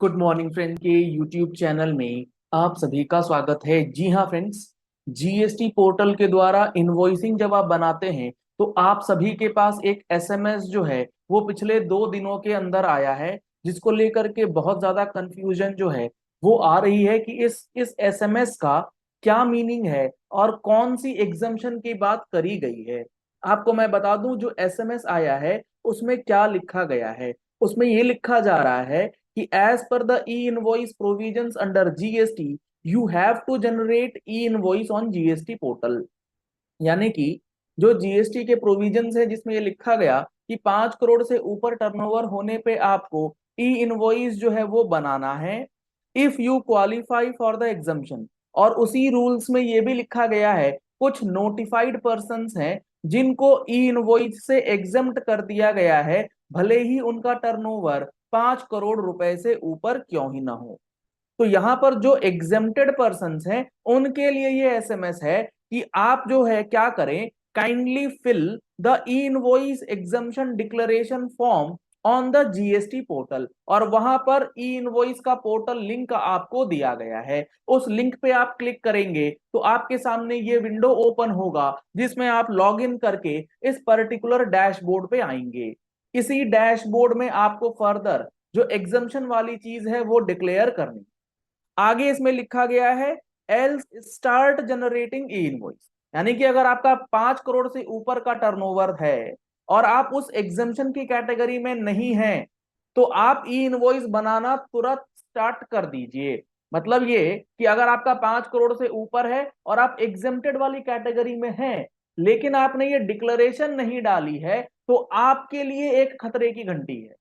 Good morning friend के YouTube channel में आप सभी का स्वागत है। जी हाँ फ्रेंड्स, जीएसटी पोर्टल के द्वारा इनवॉइसिंग जब आप बनाते हैं तो आप सभी के पास एक एसएमएस जो है वो पिछले 2 दिनों के अंदर आया है, जिसको लेकर के बहुत ज्यादा कंफ्यूजन जो है वो आ रही है कि इस एसएमएस का क्या मीनिंग है और कौन सी एग्जम्पशन की बात करी गई है। आपको मैं बता दूं, जो एसएमएस आया है उसमें क्या लिखा गया है। उसमें ये लिखा जा रहा है कि as per the e-invoice provisions under GST, you have to generate e-invoice on GST portal। यानी कि जो जीएसटी के प्रोविजंस है जिसमें ये लिखा गया कि 5 करोड़ से ऊपर टर्नओवर होने पे आपको ई इनवॉइस जो है वो बनाना है if you qualify for the exemption. और उसी रूल्स में ये भी लिखा गया है कुछ नोटिफाइड पर्संस हैं जिनको ई इनवॉइस से एग्जम्प्ट कर दिया गया है, भले ही उनका टर्नओवर 5 करोड़ रुपए से ऊपर क्यों ही ना हो। तो यहां पर जो एग्जेम्प्टेड पर्संस हैं उनके लिए ये एसएमएस है कि आप जो है क्या करें, kindly fill the invoice exemption declaration form on the GST portal. और वहां पर ई इनवॉइस का पोर्टल लिंक आपको दिया गया है, उस लिंक पे आप क्लिक करेंगे तो आपके सामने ये विंडो ओपन होगा जिसमें आप लॉग इन करके इस पर्टिकुलर डैशबोर्ड पे आएंगे। इसी डैशबोर्ड में आपको फर्दर जो एग्जम्पशन वाली चीज है वो डिक्लेयर करनी। आगे इसमें लिखा गया है एल्स स्टार्ट जनरेटिंग ई इनवॉइस। यानी कि अगर आपका 5 करोड़ से ऊपर का टर्नओवर है और आप उस एग्जम्पशन की कैटेगरी में नहीं हैं तो आप ई इनवॉइस बनाना तुरंत स्टार्ट कर दीजिए। मतलब ये कि अगर आपका 5 करोड़ से ऊपर है और आप एग्जेम्प्टेड वाली कैटेगरी में हैं लेकिन आपने ये डिक्लेरेशन नहीं डाली है तो आपके लिए एक खतरे की घंटी है।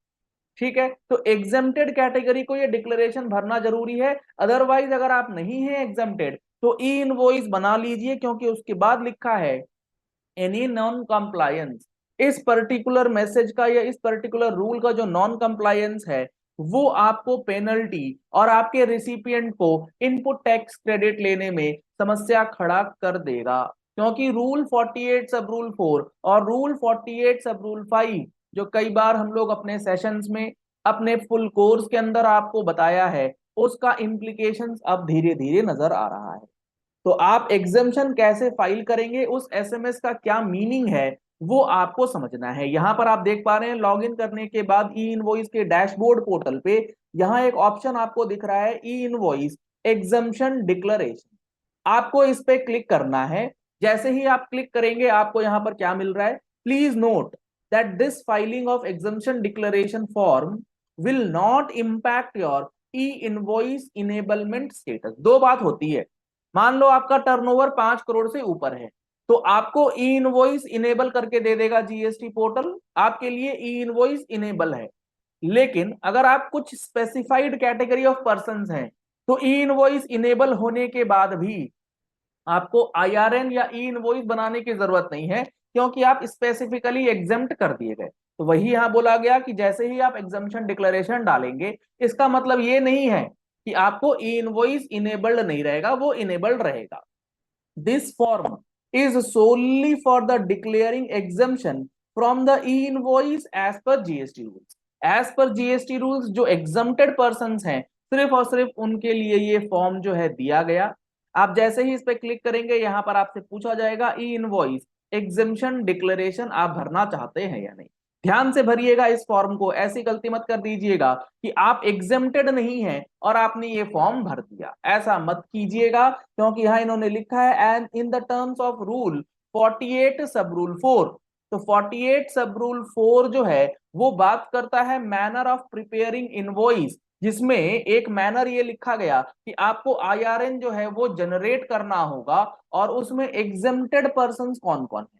ठीक है, तो एग्जेम्प्टेड कैटेगरी को ये डिक्लेरेशन भरना जरूरी है। अदरवाइज अगर आप नहीं है एग्जेम्प्टेड तो ई इनवॉइस बना लीजिए, क्योंकि उसके बाद लिखा है एनी नॉन कंप्लायंस। इस पर्टिकुलर मैसेज का या इस पर्टिकुलर रूल का जो नॉन कंप्लायंस है वो आपको पेनल्टी और आपके रिसिपिएंट को इनपुट टैक्स क्रेडिट लेने में समस्या खड़ा कर देगा। क्योंकि रूल 48 सब रूल 4 और रूल 48 सब रूल 5 जो कई बार हम लोग अपने सेशंस में अपने फुल कोर्स के अंदर आपको बताया है, उसका इम्प्लीकेशंस अब धीरे धीरे नजर आ रहा है। तो आप एग्जामेशन कैसे फाइल करेंगे, उस एसएमएस का क्या मीनिंग है वो आपको समझना है। यहां पर आप देख पा रहे हैं लॉगिन करने के बाद ई इनवॉइस के डैशबोर्ड पोर्टल पे यहां एक ऑप्शन आपको दिख रहा है ई इनवॉइस एग्जम्पशन डिक्लेरेशन। आपको इस पे क्लिक करना है। जैसे ही आप क्लिक करेंगे आपको यहां पर क्या मिल रहा है, please note that this filing of exemption declaration form will not impact your E invoice enablement status. दो बात होती है, मान लो आपका टर्नओवर 5 करोड़ से ऊपर है तो आपको ई इनवॉइस इनेबल करके दे देगा जीएसटी पोर्टल, आपके लिए ई इनवॉइस इनेबल है। लेकिन अगर आप कुछ स्पेसिफाइड कैटेगरी ऑफ पर्संस हैं तो ई इनवॉइस इनेबल होने के बाद भी आपको आईआरएन या ई इनवॉइस बनाने की जरूरत नहीं है, क्योंकि आप स्पेसिफिकली एग्जेम्प्ट कर दिए गए। तो वही यहां बोला गया कि जैसे ही आप एग्जम्पशन डिक्लेरेशन डालेंगे इसका मतलब ये नहीं है कि आपको ई इनवॉइस इनेबल्ड नहीं रहेगा, वो इनेबल्ड रहेगा। This form is solely for the declaring exemption from the e invoice as per GST rules. As per GST rules जो एग्जम्प्टेड पर्संस हैं सिर्फ और सिर्फ उनके लिए ये फॉर्म जो है दिया गया। आप जैसे ही इस पे क्लिक करेंगे यहां पर आपसे पूछा जाएगा ई इनवॉइस एग्जम्पशन डिक्लेरेशन आप भरना चाहते हैं या नहीं। ध्यान से भरिएगा इस फॉर्म को, ऐसी गलती मत कर दीजिएगा कि आप एग्जेम्प्टेड नहीं हैं और आपने ये फॉर्म भर दिया, ऐसा मत कीजिएगा। क्योंकि यहां इन्होंने लिखा है and in the terms of rule 48 सब रूल 4। तो 48 सब रूल 4 जो है वो बात करता है मैनर ऑफ प्रिपेयरिंग इनवॉइस, जिसमें एक मैनर ये लिखा गया कि आपको आईआरएन जो है वो जनरेट करना होगा और उसमें एग्जेम्प्टेड पर्सन कौन कौन है।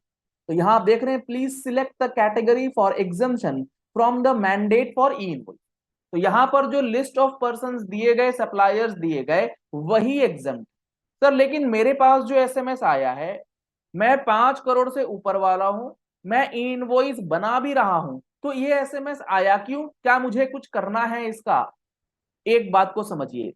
तो यहां आप देख रहे हैं please select the category for exemption from the mandate for E invoice. तो यहां पर जो लिस्ट ऑफ पर्संस दिए गए, सप्लायर्स दिए गए, वही एग्जाम। सर लेकिन मेरे पास जो एसएमएस आया है मैं 5 करोड़ से ऊपर वाला हूं, मैं इनवॉइस बना भी रहा हूं, तो ये एसएमएस आया क्यों, क्या मुझे कुछ करना है इसका। एक बात को समझिए,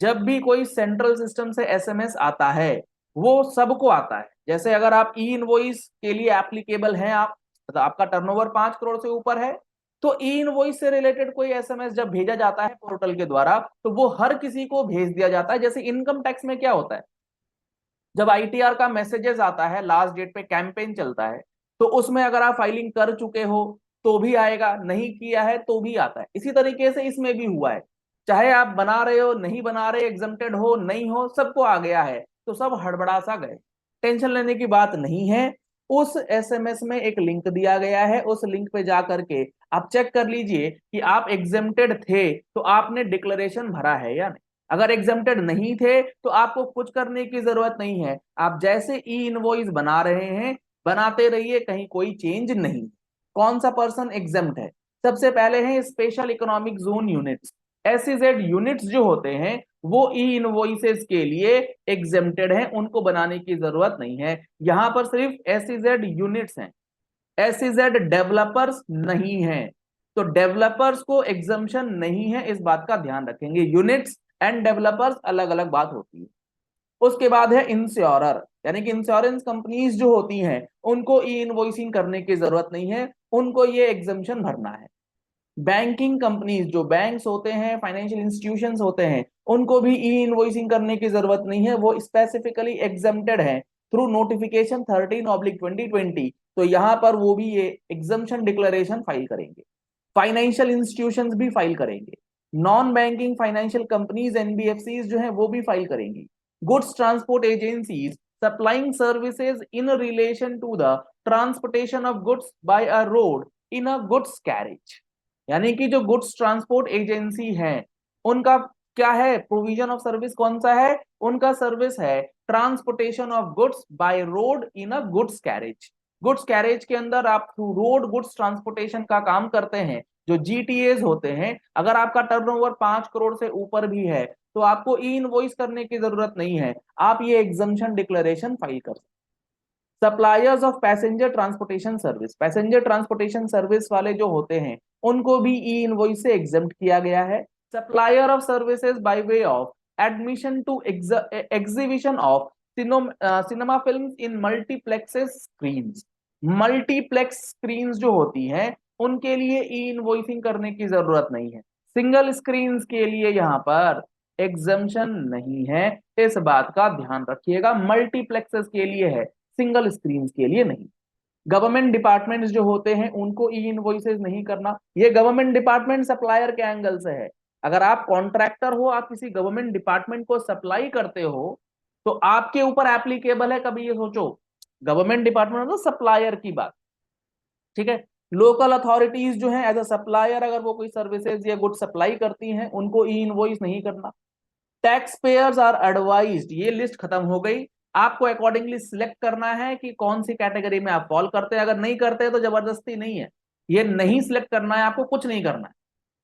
जब भी कोई सेंट्रल सिस्टम से एसएमएस आता है वो सबको आता है। जैसे अगर आप ई इनवॉइस के लिए एप्लीकेबल हैं, आप मतलब आपका टर्नओवर 5 करोड़ से ऊपर है तो ई इनवॉइस से रिलेटेड कोई एसएमएस जब भेजा जाता है पोर्टल के द्वारा, तो वो हर किसी को भेज दिया जाता है। जैसे इनकम टैक्स में क्या होता है, जब आईटीआर का मैसेजेस आता है, लास्ट डेट पे कैंपेन चलता है, तो उसमें अगर आप फाइलिंग कर चुके हो तो भी आएगा, नहीं किया है तो भी आता है। इसी तरीके से इसमें भी हुआ है, चाहे आप बना रहे हो नहीं बना रहे, एग्जम्प्टेड हो नहीं हो, सबको आ गया है, तो सब हड़बड़ा सा गए। टेंशन लेने की बात नहीं है। उस एसएमएस में एक लिंक दिया गया है, उस लिंक पे जा करके आप चेक कर लीजिए कि आप एग्जेम्प्टेड थे तो आपने डिक्लेरेशन भरा है या नहीं। अगर एग्जेम्प्टेड नहीं थे तो आपको कुछ करने की जरूरत नहीं है, आप जैसे ई इनवॉइस बना रहे हैं बनाते रहिए, कहीं कोई चेंज नहीं। कौन सा पर्सन एग्जेम्प्ट है? सबसे पहले है special economic zone units, SEZ units जो होते हैं वो ई इनवॉइसेस के लिए एग्जेम्प्टेड हैं, उनको बनाने की जरूरत नहीं है। यहां पर सिर्फ एसईजेड यूनिट्स हैं, एसईजेड डेवलपर्स नहीं है, तो डेवलपर्स को एग्जम्पशन नहीं है, इस बात का ध्यान रखेंगे। यूनिट्स एंड डेवलपर्स अलग अलग बात होती है। उसके बाद है इंश्योरर, यानी कि इंश्योरेंस कंपनीज जो होती हैं उनको ई इनवॉइसिंग करने की जरूरत नहीं है, उनको ये एग्जम्पशन भरना है। बैंकिंग कंपनीज, जो बैंक्स होते हैं, फाइनेंशियल इंस्टीट्यूशंस होते हैं, उनको भी ई इनवॉइसिंग करने की जरूरत नहीं है, वो स्पेसिफिकली एग्जम्प्टेड है थ्रू नोटिफिकेशन 13/2020। तो यहां पर वो भी ये एग्जम्पशन डिक्लेरेशन फाइल करेंगे। फाइनेंशियल इंस्टीट्यूशंस भी फाइल करेंगे, non banking financial companies NBFCs जो है वो भी फाइल करेंगी। Goods transport agencies supplying services in relation to the transportation of goods by a road in a goods carriage, यानी कि जो गुड्स ट्रांसपोर्ट एजेंसी है उनका क्या है प्रोविजन ऑफ सर्विस, कौन सा है उनका सर्विस है transportation of goods by road in a goods carriage. Goods carriage के अंदर आप थ्रू रोड गुड्स ट्रांसपोर्टेशन का काम करते हैं, जो जीटीएज होते हैं। अगर आपका टर्नओवर 5 करोड़ से ऊपर भी है तो आपको ई इनवॉइस करने की जरूरत नहीं है, आप ये एग्जम्पशन डिक्लेरेशन फाइल कर सकते। Suppliers of passenger transportation service, passenger transportation service वाले जो होते हैं उनको भी ई इनवॉइस से एग्जेम्प्ट किया गया है। Supplier of services by way of admission to exhibition of cinema film in multiplexes screens, multiplex screens जो होती हैं उनके लिए ई इनवॉइसिंग करने की जरूरत नहीं है। सिंगल स्क्रीन्स के लिए यहाँ पर एग्जम्पशन नहीं है, इस बात का ध्यान रखिएगा। मल्टीप्लेक्सेस के लिए है, सिंगल स्क्रीन के लिए नहीं। गवर्नमेंट डिपार्टमेंट्स जो होते हैं उनको ई इनवॉइसेज नहीं करना, ये गवर्नमेंट डिपार्टमेंट सप्लायर के एंगल से है। अगर आप कॉन्ट्रैक्टर हो, आप किसी गवर्नमेंट डिपार्टमेंट को सप्लाई करते हो, तो आपके ऊपर एप्लीकेबल है, कभी ये सोचो गवर्नमेंट डिपार्टमेंट मतलब सप्लायर की बात, ठीक है। लोकल अथॉरिटीज जो है एज अ सप्लायर, अगर वो कोई सर्विसेज या गुड सप्लाई करती हैं उनको ई इनवॉइस नहीं करना। टैक्स पेयर्स आर एडवाइज्ड, ये लिस्ट खत्म हो गई। आपको अकॉर्डिंगली सिलेक्ट करना है कि कौन सी कैटेगरी में आप फॉल करते हैं। अगर नहीं करते तो जबरदस्ती नहीं है, ये नहीं सिलेक्ट करना है, आपको कुछ नहीं करना है।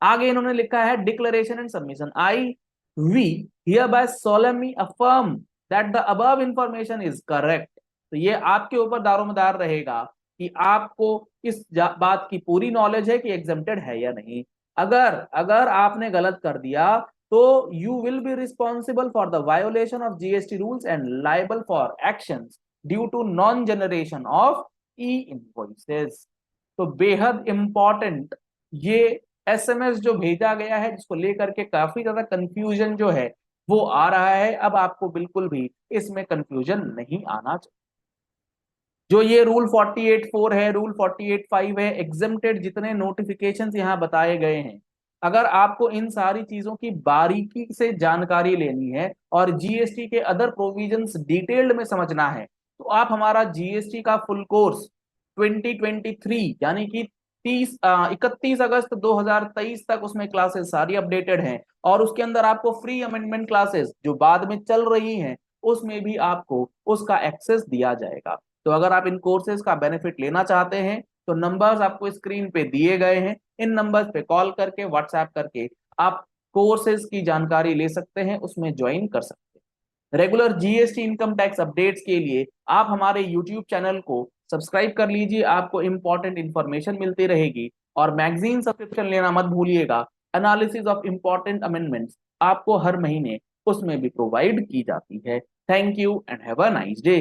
आगे इन्होंने लिखा है declaration and submission, I we hereby solemnly affirm that the above information is correct. तो ये आपके ऊपर दारोमदार रहेगा कि आपको इस बात की पूरी नॉलेज है कि एग्जेम्प्टेड है या नहीं। अगर अगर आपने गलत कर दिया तो you will be responsible for the violation of GST rules and liable for actions due to non generation of e invoices. तो बेहद इंपॉर्टेंट ये एसएमएस जो भेजा गया है, जिसको लेकर के काफी ज्यादा कंफ्यूजन जो है वो आ रहा है। अब आपको बिल्कुल भी इसमें कंफ्यूजन नहीं आना चाहिए। जो ये रूल 48(4) है, रूल 48(5) है, एग्जेम्प्टेड जितने नोटिफिकेशंस यहाँ बताए गए हैं, अगर आपको इन सारी चीजों की बारीकी से जानकारी लेनी है और जीएसटी के अदर प्रोविजंस डिटेल्ड में समझना है, तो आप हमारा जीएसटी का फुल कोर्स 2023 यानी कि 31 अगस्त 2023 तक उसमें क्लासेस सारी अपडेटेड हैं, और उसके अंदर आपको फ्री अमेंडमेंट क्लासेस जो बाद में चल रही हैं उसमें भी आपको उसका एक्सेस दिया जाएगा। तो अगर आप इन कोर्सेज का बेनिफिट लेना चाहते हैं तो नंबर्स आपको स्क्रीन पे दिए गए हैं, इन नंबर्स पे कॉल करके व्हाट्सएप करके आप कोर्सेज की जानकारी ले सकते हैं, उसमें ज्वाइन कर सकते हैं। Regular GST income tax updates के लिए आप हमारे यूट्यूब चैनल को सब्सक्राइब कर लीजिए, आपको इंपॉर्टेंट इंफॉर्मेशन मिलती रहेगी। और मैगजीन सब्सक्रिप्शन लेना मत भूलिएगा, एनालिसिस ऑफ इंपॉर्टेंट अमेंडमेंट्स आपको हर महीने उसमें भी प्रोवाइड की जाती है। Thank you and have a nice day.